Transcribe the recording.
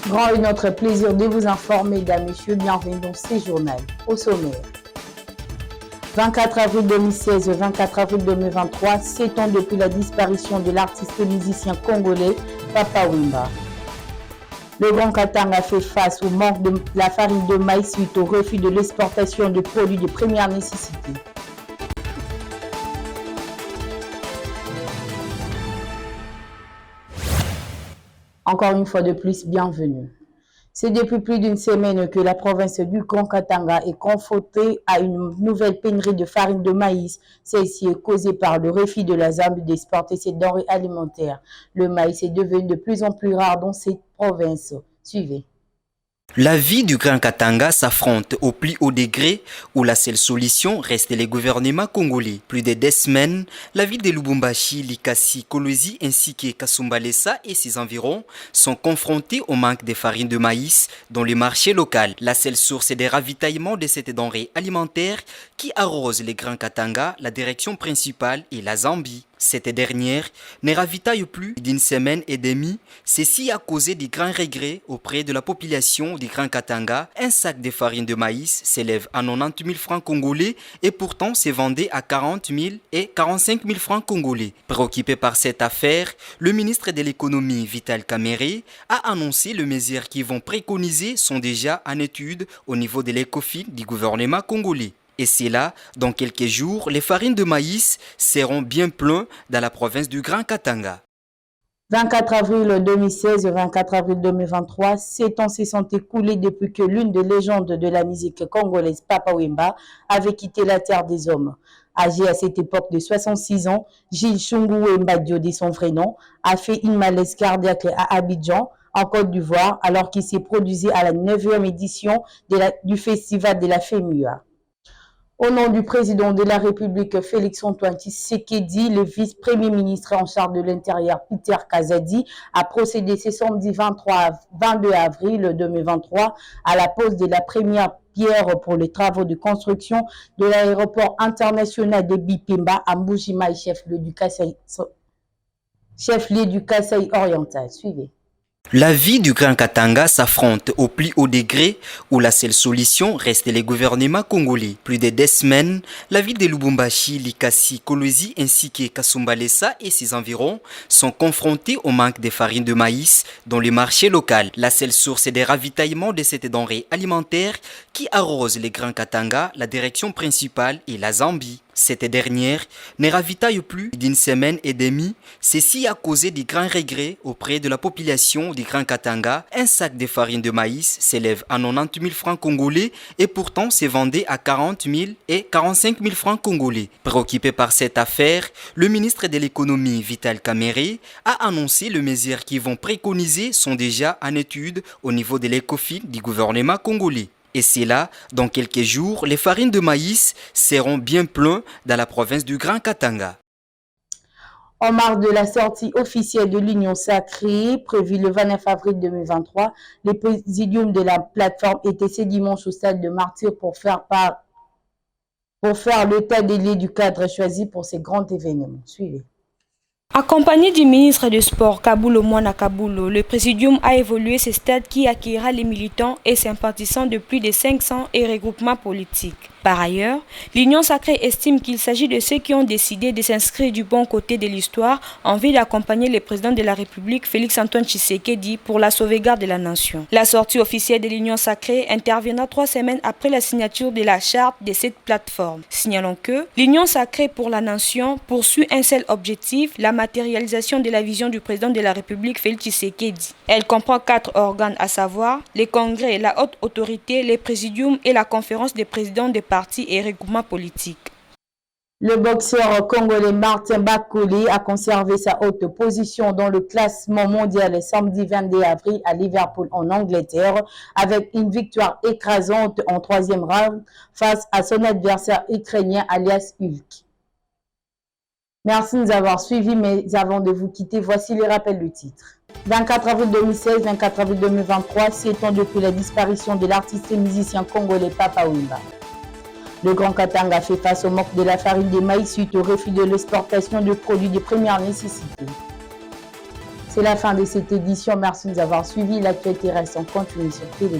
Grand est notre plaisir de vous informer, mesdames, messieurs, bienvenue dans ces journaux. Au sommaire. 24 avril 2016, 24 avril 2023, 7 ans depuis la disparition de l'artiste et musicien congolais Papa Wemba. Le Grand Katanga fait face au manque de la farine de maïs suite au refus de l'exportation de produits de première nécessité. Encore une fois de plus, bienvenue. C'est depuis plus d'une semaine que la province du Grand Katanga est confrontée à une nouvelle pénurie de farine de maïs. Celle-ci est causée par le refus de la Zambie d'exporter ses denrées alimentaires. Le maïs est devenu de plus en plus rare dans cette province. Suivez. La vie du Grand Katanga s'affronte au plus haut degré où la seule solution reste les gouvernements congolais. Plus de 2 semaines, la ville de Lubumbashi, Likasi, Kolwezi ainsi que Kasumbalesa et ses environs sont confrontés au manque de farine de maïs dans le marché local. La seule source des ravitaillements de cette denrée alimentaire qui arrose les Grands Katanga, la direction principale est la Zambie. Cette dernière ne ravitaille plus d'une semaine et demie. Ceci a causé de grands regrets auprès de la population du Grand Katanga. Un sac de farine de maïs s'élève à 90 000 francs congolais et pourtant se vendait à 40 000 et 45 000 francs congolais. Préoccupé par cette affaire, le ministre de l'économie Vital Kamerhe a annoncé les mesures qui vont préconiser sont déjà en étude au niveau de l'ECOFIN du gouvernement congolais. Et c'est là, dans quelques jours, les farines de maïs seront bien pleines dans la province du Grand Katanga. 24 avril 2016 et 24 avril 2023, 7 ans se sont écoulés depuis que l'une des légendes de la musique congolaise, Papa Wemba, avait quitté la terre des hommes. Âgé à cette époque de 66 ans, Gilles Chungu Wemba Diodé, son vrai nom, a fait une malaise cardiaque à Abidjan, en Côte d'Ivoire, alors qu'il s'est produit à la 9e édition du Festival de la FEMUA. Au nom du président de la République, Félix-Antoine Tshisekedi, le vice-premier ministre en charge de l'Intérieur, Peter Kazadi, a procédé ce samedi 22 avril 2023 à la pose de la première pierre pour les travaux de construction de l'aéroport international de Bipemba à Mbuji-Mayi, chef-lieu du Kasaï oriental. Suivez. La vie du Grand Katanga s'affronte au plus haut degré où la seule solution reste les gouvernements congolais. Plus de 2 semaines, la ville de Lubumbashi, Likasi, Kolwezi ainsi que Kasumbalesa et ses environs sont confrontés au manque de farine de maïs dans le marché local. La seule source des ravitaillements de cette denrée alimentaire qui arrose les Grands Katanga, la direction principale est la Zambie. Cette dernière ne ravitaille plus d'une semaine et demie. Ceci a causé de grands regrets auprès de la population du Grand Katanga. Un sac de farine de maïs s'élève à 90 000 francs congolais et pourtant se vendait à 40 000 et 45 000 francs congolais. Préoccupé par cette affaire, le ministre de l'économie Vital Kamerhe a annoncé les mesures qui vont préconiser sont déjà en étude au niveau de l'ECOFIN du gouvernement congolais. Et c'est là, dans quelques jours, les farines de maïs seront bien pleines dans la province du Grand Katanga. En marge de la sortie officielle de l'Union sacrée, prévue le 29 avril 2023, les présidiums de la plateforme étaient ce dimanche au stade de Martyr pour faire l'état des lieux du cadre choisi pour ces grands événements. Suivez. Accompagné du ministre des Sports Kabulo Mwana Kabulo, le présidium a évolué ce stade qui accueillera les militants et sympathisants de plus de 500 et regroupements politiques. Par ailleurs, l'Union sacrée estime qu'il s'agit de ceux qui ont décidé de s'inscrire du bon côté de l'histoire en vue d'accompagner le président de la République, Félix-Antoine Tshisekedi, pour la sauvegarde de la nation. La sortie officielle de l'Union sacrée interviendra 3 semaines après la signature de la charte de cette plateforme. Signalons que l'Union sacrée pour la nation poursuit un seul objectif, la matérialisation de la vision du président de la République, Félix Tshisekedi. Elle comprend 4 organes, à savoir les congrès, la haute autorité, les présidiums et la conférence des présidents des partis et regroupements politiques. Le boxeur congolais Martin Bakoli a conservé sa haute position dans le classement mondial le samedi 22 avril à Liverpool en Angleterre avec une victoire écrasante en 3e round face à son adversaire ukrainien alias Hulk. Merci de nous avoir suivis, mais avant de vous quitter, voici les rappels du titre. 24 avril 2016, 24 avril 2023, 7 ans depuis la disparition de l'artiste et musicien congolais Papa Wemba. Le Grand Katanga fait face au manque de la farine de maïs suite au refus de l'exportation de produits de première nécessité. C'est la fin de cette édition. Merci de nous avoir suivis. L'actualité reste en continu sur Télé+.